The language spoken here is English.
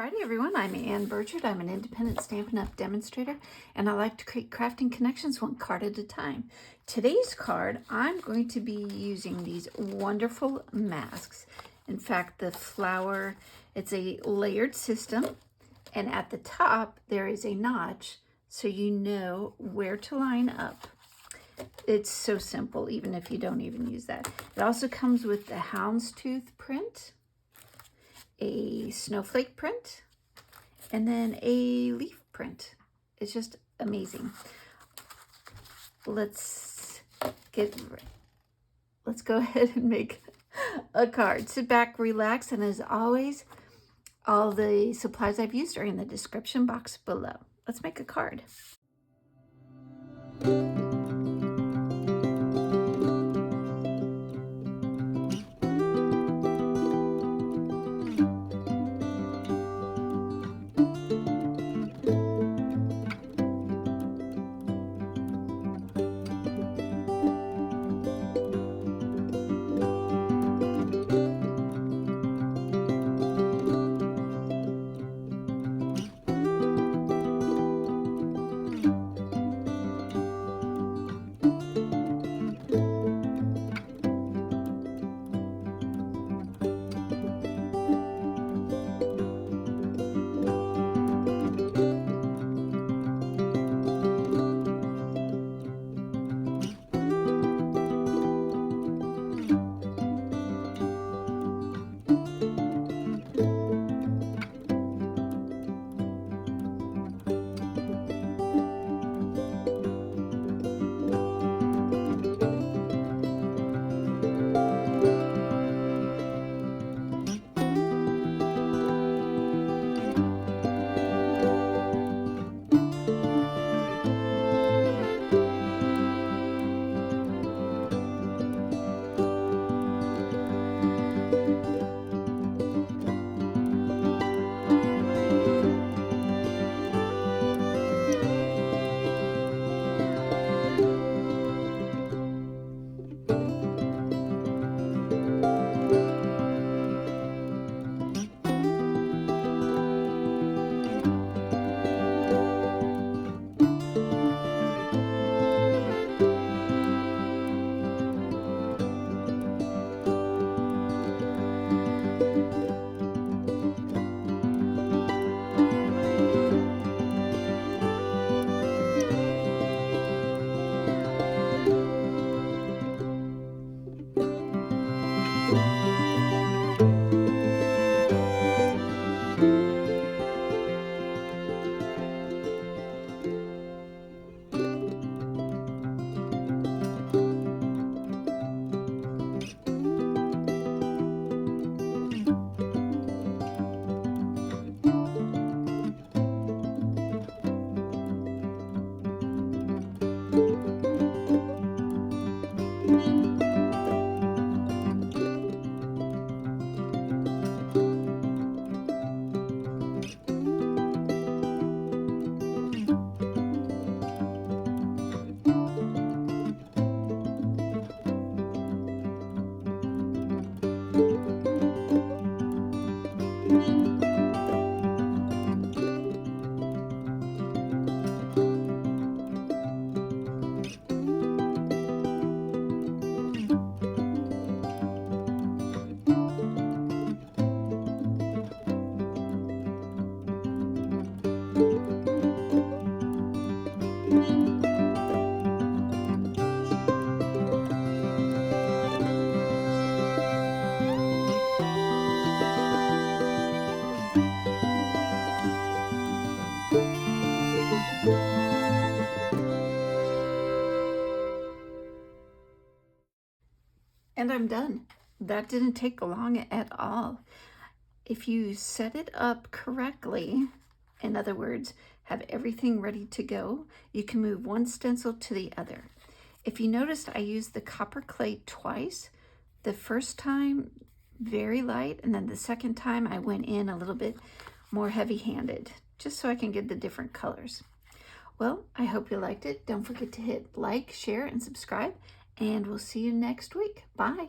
Friday, everyone. I'm Ann Birchard. I'm an independent Stampin' Up! Demonstrator, and I like to create crafting connections one card at a time. Today's card, I'm going to be using these wonderful masks. In fact, the flower, it's a layered system, and at the top, there is a notch, so you know where to line up. It's so simple, even if you don't even use that. It also comes with the houndstooth print, a snowflake print, and then a leaf print. It's just amazing. Let's go ahead and make a card. Sit back, relax, and as always, all the supplies I've used are in the description box below. Let's make a card. And I'm done. That didn't take long at all. If you set it up correctly, in other words, have everything ready to go, you can move one stencil to the other. If you noticed, I used the copper clay twice. The first time, very light, and then the second time I went in a little bit more heavy-handed, just so I can get the different colors. Well, I hope you liked it. Don't forget to hit like, share, and subscribe, and we'll see you next week. Bye.